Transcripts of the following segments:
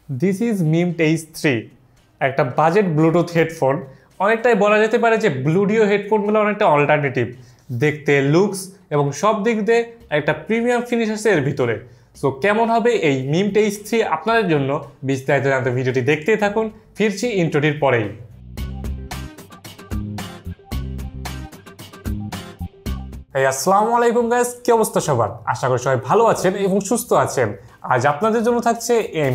This is মিমট H3, একটা budget Bluetooth headphone. অনেকটাই বলা যেতে পারে যে ব্লুডিও হেডফোনগুলো অনেকটা অল্টারনেটিভ, দেখতে, লুকস এবং সব দিক দিয়ে একটা প্রিমিয়াম ফিনিশ আছে এর ভিতরে। সো কেমন হবে এই মিমট H3 আপনাদের জন্য বিস্তারিত জানতে ভিডিওটি দেখতেই থাকুন। ফিরছি ইন্ট্রোটির পরেই। আসসালামু আলাইকুম গাইস, কি অবস্থা সবার? আশা করি সবাই ভালো আছেন এবং সুস্থ আছেন। আজ আপনাদের জন্য থাকছে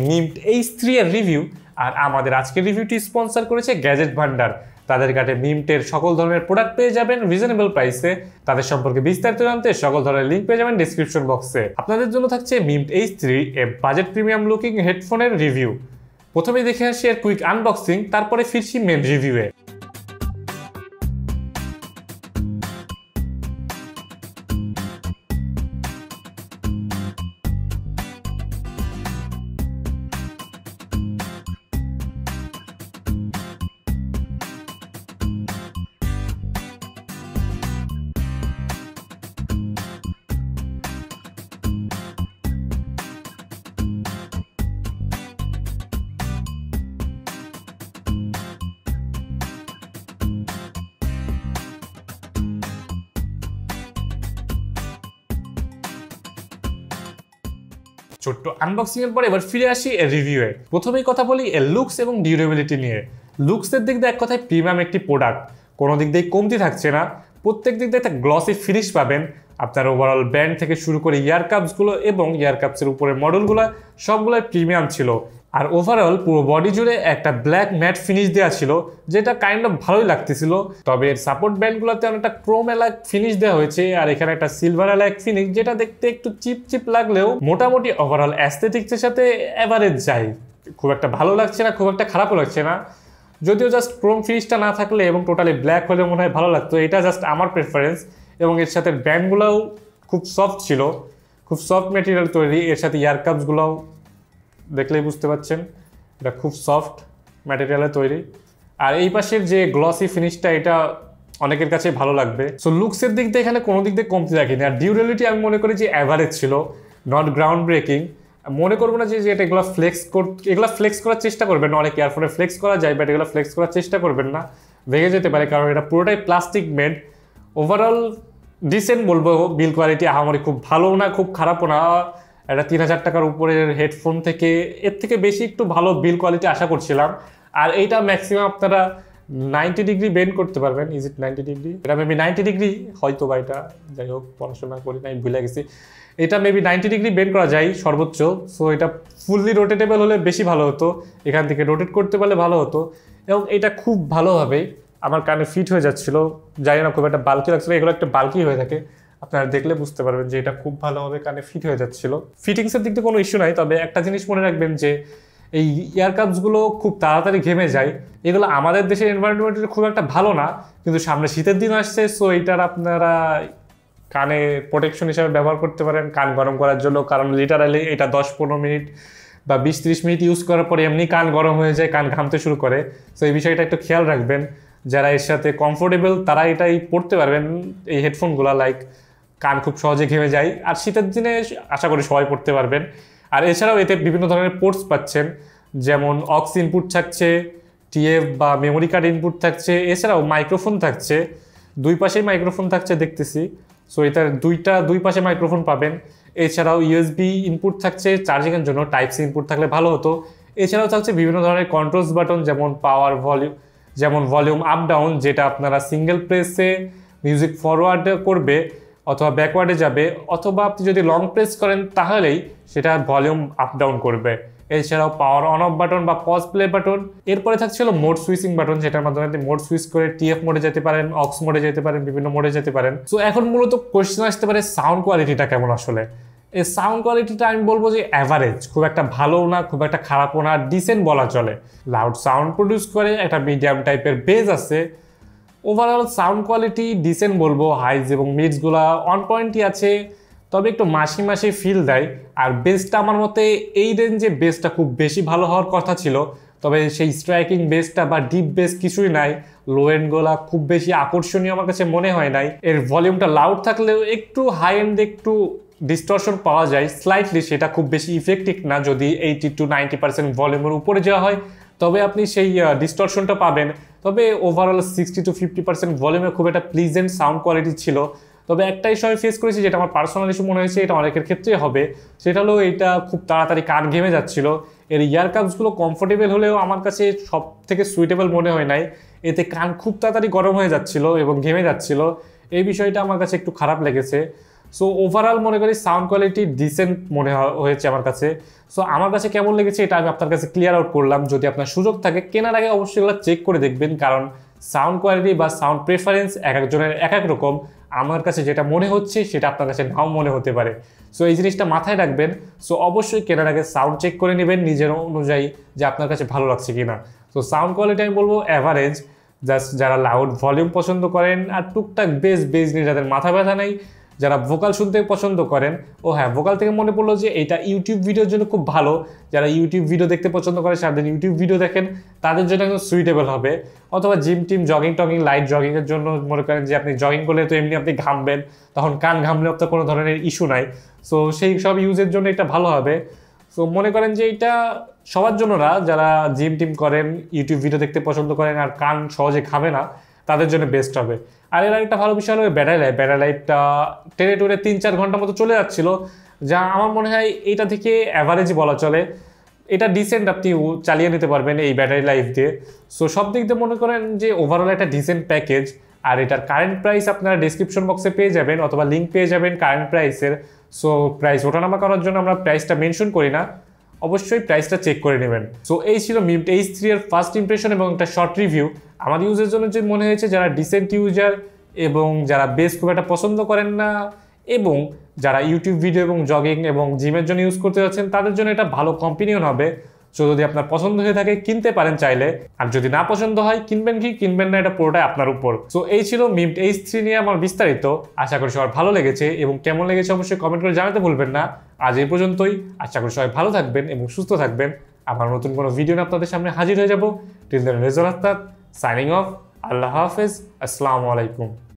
মিমট H3 এর রিভিউ। আর আমাদের আজকের রিভিউটি স্পন্সর করেছে গ্যাজেট ভান্ডার। তাদের কাছে মিমটের সকল ধরনের প্রোডাক্ট পেয়ে যাবেন রিজনেবল প্রাইসে। তাদের সম্পর্কে বিস্তারিত জানতে সকল ধরনের লিঙ্ক পেয়ে যাবেন ডেসক্রিপশন বক্সে। আপনাদের জন্য থাকছে মিমট H3 এ বাজেট প্রিমিয়াম লুকিং হেডফোনের রিভিউ। প্রথমেই দেখে আসি এর কুইক আনবক্সিং, তারপরে ফিরছি মেন রিভিউয়ে। ছোট্ট আনবক্সিং এর পরে এবার ফিরে আসি এর রিভিউয়ে। প্রথমেই কথা বলি এর লুকস এবং ডিউরেবিলিটি নিয়ে। লুকসের দিক দিয়ে এক কথায় প্রিমিয়াম একটি প্রোডাক্ট, কোনো দিক দিয়ে কমতি থাকছে না। প্রত্যেক দিক দিয়ে একটা গ্লসি ফিনিশ পাবেন। আপনার ওভারঅল ব্যান্ড থেকে শুরু করে ইয়ারকাপসগুলো এবং ইয়ারকাপসের উপরের মডেলগুলো সবগুলোই প্রিমিয়াম ছিল। আর ওভারঅল পুরো বডি জুড়ে একটা ব্ল্যাক ম্যাট ফিনিশ দেওয়া ছিল, যেটা কাইন্ড অফ ভালোই লাগতেছিল। তবে এর সাপোর্ট ব্যান্ডগুলোতে অনেকটা ক্রোম অ্যালাক ফিনিশ দেওয়া হয়েছে, আর এখানে একটা সিলভার অ্যালাক ফিনিশ, যেটা দেখতে একটু চিপ চিপ লাগলেও মোটামুটি ওভারঅল অ্যাস্থেটিক্সের সাথে অ্যাভারেজ যায়। খুব একটা ভালো লাগছে না, খুব একটা খারাপও লাগছে না। যদিও জাস্ট ক্রোম ফিনিশটা না থাকলে এবং টোটালি ব্ল্যাক হলে মনে হয় ভালো লাগতো। এটা জাস্ট আমার প্রেফারেন্স। এবং এর সাথে ব্যান্ডগুলোও খুব সফট ছিল, খুব সফট ম্যাটেরিয়াল তৈরি। এর সাথে ইয়ারকাপসগুলোও দেখলেই বুঝতে পারছেন এটা খুব সফট ম্যাটেরিয়ালে তৈরি। আর এই পাশের যে গ্লসি ফিনিশটা, এটা অনেকের কাছে ভালো লাগবে। সো লুকসের দিক দিয়ে এখানে কোনো দিক দিয়ে কমতি রাখিনি। আর ডিউরেবিলিটি আমি মনে করি যে অ্যাভারেজ ছিল, নট গ্রাউন্ড ব্রেকিং। মনে করবো না যে এটা এগুলো ফ্লেক্স করার চেষ্টা করবেন না। অনেক ইয়ারফোনে ফ্লেক্স করা যায়, বাট এগুলো ফ্লেক্স করার চেষ্টা করবেন না, ভেঙে যেতে পারে, কারণ এটা পুরোটাই প্লাস্টিক মেড। ওভারঅল ডিসেন্ট বলবো। বিল কোয়ালিটি আহামরি খুব ভালো না, খুব খারাপও না। এটা 3000 টাকার উপরের হেডফোন থেকে এর থেকে বেশি একটু ভালো বিল কোয়ালিটি আশা করছিলাম। আর এইটা ম্যাক্সিমাম আপনারা 90 ডিগ্রি বেন্ড করতে পারবেন। Is it 90 degree? এটা মেবি 90 ডিগ্রি হয়তো বা, এটা যাই হোক পড়াশোনা করি না, ভুলে গেছি। এটা মেবি 90 ডিগ্রি বেন্ড করা যায় সর্বোচ্চ। সো এটা ফুললি রোটেটেবল হলে বেশি ভালো হতো, এখান থেকে রোটেট করতে পারলে ভালো হতো। এবং এটা খুব ভালোভাবে আমার কানে ফিট হয়ে যাচ্ছিল। জানি না, খুব একটা বাল্কি লাগছিল। এগুলো একটা বাল্কি হয়ে থাকে, আপনারা দেখলে বুঝতে পারবেন যে এটা খুব ভালোভাবে কানে ফিট হয়ে যাচ্ছিল। ফিটিংসের দিক দিয়ে কোনো ইস্যু নাই। তবে একটা জিনিস মনে রাখবেন যে এই ইয়ারকাপসগুলো খুব তাড়াতাড়ি ঘেমে যায়। এগুলো আমাদের দেশের এনভায়রনমেন্টের খুব একটা ভালো না, কিন্তু সামনে শীতের দিন আসছে। সো এইটার আপনারা কানে প্রোটেকশন হিসাবে ব্যবহার করতে পারেন, কান গরম করার জন্য। কারণ লিটারালি এটা 10-15 মিনিট বা 20-30 মিনিট ইউজ করার পরে এমনি কান গরম হয়ে যায়, কান ঘামতে শুরু করে। সো এই বিষয়টা একটু খেয়াল রাখবেন। যারা এর সাথে কমফোর্টেবল তারা এটাই পড়তে পারবেন, এই হেডফোনগুলো। লাইক কান খুব সহজে ঘেমে যায়, আর শীতের দিনে আশা করি সবাই পড়তে পারবেন। আর এছাড়াও এতে বিভিন্ন ধরনের পোর্টস পাচ্ছেন, যেমন অক্স ইনপুট থাকছে, টিএফ বা মেমোরি কার্ড ইনপুট থাকছে, এছাড়াও মাইক্রোফোন থাকছে। দুই পাশেই মাইক্রোফোন থাকছে দেখতেছি। সো এটার দুই পাশে মাইক্রোফোন পাবেন। এছাড়াও ইউএসবি ইনপুট থাকছে চার্জিংয়ের জন্য, টাইপ সি ইনপুট থাকলে ভালো হতো। এছাড়াও থাকছে বিভিন্ন ধরনের কন্ট্রোলস বাটন, যেমন ভলিউম আপ ডাউন, যেটা আপনারা সিঙ্গেল প্রেসে মিউজিক ফরওয়ার্ড করবে অথবা ব্যাকওয়ার্ডে যাবে, অথবা আপনি যদি লং প্রেস করেন তাহলেই সেটা ভলিউম আপ ডাউন করবে। এছাড়াও পাওয়ার অন অফ বাটন বা পজ প্লে বাটন। এরপরে থাকছিল মোড সুইচিং বাটন, যেটার মাধ্যমে আপনি মোড সুইচ করে টিএফ মোডে যেতে পারেন, অক্স মোডে যেতে পারেন, বিভিন্ন মোডে যেতে পারেন। সো এখন মূলত কোয়েশ্চেন আসতে পারে সাউন্ড কোয়ালিটিটা কেমন। আসলে এই সাউন্ড কোয়ালিটিটা আমি বলবো যে অ্যাভারেজ, খুব একটা ভালো না, খুব একটা খারাপও না, ডিসেন্ট বলা চলে। লাউড সাউন্ড প্রডিউস করে, একটা মিডিয়াম টাইপের বেজ আছে। ওভারঅল সাউন্ড কোয়ালিটি ডিসেন্ট বলবো। হাইজ এবং মিডসগুলো অন পয়েন্টই আছে, তবে একটু মাসি মাসি ফিল দেয়। আর বেসটা আমার মতে এই রেঞ্জে বেসটা খুব বেশি ভালো হওয়ার কথা ছিল, তবে সেই স্ট্রাইকিং বেসটা বা ডিপ বেস কিছুই নাই। লো এন্ডগুলা খুব বেশি আকর্ষণীয় আমার কাছে মনে হয় নাই। এর ভলিউমটা লাউড থাকলেও একটু হাই এন্ড একটু ডিস্টরশন পাওয়া যায় স্লাইটলি, সেটা খুব বেশি ইফেক্টিভ না। যদি 80-90% ভলিউমের উপরে যাওয়া হয় তবে আপনি সেই ডিস্টরশনটা পাবেন। তবে ওভারঅল 60-50% ভলিউমে খুব একটা প্লিজেন্ট সাউন্ড কোয়ালিটি ছিল। তবে একটা ইস্যু আমি ফেস করেছি, যেটা আমার পার্সোনাল ইস্যু মনে হয়েছে, এটা অনেকের ক্ষেত্রেই হবে, সেটা হলো এটা খুব তাড়াতাড়ি কান ঘেমে যাচ্ছিল। এর ইয়ারকাপসগুলো কমফোর্টেবল হলেও আমার কাছে সব থেকে সুইটেবল মনে হয় নাই। এতে কান খুব তাড়াতাড়ি গরম হয়ে যাচ্ছিল এবং ঘেমে যাচ্ছিল। এই বিষয়টা আমার কাছে একটু খারাপ লেগেছে। সো ওভারঅল মনে করি সাউন্ড কোয়ালিটি ডিসেন্ট মনে হয়েছে আমার কাছে। সো আমার কাছে কেমন লেগেছে এটা আমি আপনার কাছে ক্লিয়ার আউট করলাম। যদি আপনার সুযোগ থাকে কেনার আগে অবশ্যই এগুলো চেক করে দেখবেন, কারণ সাউন্ড কোয়ালিটি বা সাউন্ড প্রেফারেন্স এক একজনের এক এক রকম। আমার কাছে যেটা মনে হচ্ছে সেটা আপনার কাছে নাও মনে হতে পারে। সো এই জিনিসটা মাথায় রাখবেন। সো অবশ্যই কেনার আগে সাউন্ড চেক করে নেবেন নিজের অনুযায়ী যে আপনার কাছে ভালো লাগছে কিনা। সো সাউন্ড কোয়ালিটি আমি বলবো অ্যাভারেজ। জাস্ট যারা লাউড ভলিউম পছন্দ করেন আর টুকটাক বেস নিয়ে যাদের মাথা ব্যথা নেই, যারা ভোকাল শুনতে পছন্দ করেন, ও হ্যাঁ ভোকাল থেকে মনে পড়লো যে এটা ইউটিউব ভিডিওর জন্য খুব ভালো। যারা ইউটিউব ভিডিও দেখতে পছন্দ করে, সারাদিন ইউটিউব ভিডিও দেখেন, তাদের জন্য একদম সুইটেবল হবে। অথবা জিম টিম জগিং টগিং লাইট জগিংয়ের জন্য মনে করেন যে আপনি জগিং করলে তো এমনি আপনি ঘামবেন, তখন কান ঘামলেও তো কোনো ধরনের ইস্যু নাই। সো সেই সব ইউজের জন্য এটা ভালো হবে। সো মনে করেন যে এটা সবার জন্য না, যারা জিম টিম করেন, ইউটিউব ভিডিও দেখতে পছন্দ করেন আর কান সহজে ঘামে না, তাদের জন্য বেস্ট হবে। আর এর একটা ভালো বিষয় হলো ব্যাটারি লাইফটা টেনে টুনে 3-4 ঘন্টার মতো চলে যাচ্ছিল, যা আমার মনে হয় এটা থেকে অ্যাভারেজই বলা চলে। এটা ডিসেন্ট, আপনি চালিয়ে নিতে পারবেন এই ব্যাটারি লাইফ দিয়ে। সো সব দিক দিয়ে মনে করেন যে ওভারঅল একটা ডিসেন্ট প্যাকেজ। আর এটার কারেন্ট প্রাইস আপনারা ডেসক্রিপশন বক্সে পেয়ে যাবেন অথবা লিঙ্ক পেয়ে যাবেন কারেন্ট প্রাইসের। সো প্রাইস ওঠানামা করার জন্য আমরা প্রাইসটা মেনশন করি না, অবশ্যই প্রাইসটা চেক করে নেবেন। সো এই ছিল মিম্ট H3 এর ফার্স্ট ইমপ্রেশন এবং একটা শর্ট রিভিউ। আমার ইউজের জন্য যে মনে হয়েছে, যারা ডিসেন্ট ইউজার এবং যারা বেস খুব একটা পছন্দ করেন না এবং যারা ইউটিউব ভিডিও এবং জগিং এবং জিমের জন্য ইউজ করতে যাচ্ছেন, তাদের জন্য এটা ভালো কম্বিনিয়ন হবে। সো যদি আপনার পছন্দ হয়ে থাকে কিনতে পারেন চাইলে, আর যদি না পছন্দ হয় কিনবেন কি কিনবেন না এটা পুরোটাই আপনার উপর। সো এই ছিল মিম্ট H3 নিয়ে আমার বিস্তারিত। আশা করি সবার ভালো লেগেছে এবং কেমন লেগেছে অবশ্যই কমেন্ট করে জানাতে ভুলবেন না। আজ এই পর্যন্তই। আশা করি সবাই ভালো থাকবেন এবং সুস্থ থাকবেন। আবার নতুন কোনো ভিডিও নিয়ে আপনাদের সামনে হাজির হয়ে যাব। Till then Rezwan signing off. আল্লাহ হাফেজ। আসসালামু আলাইকুম।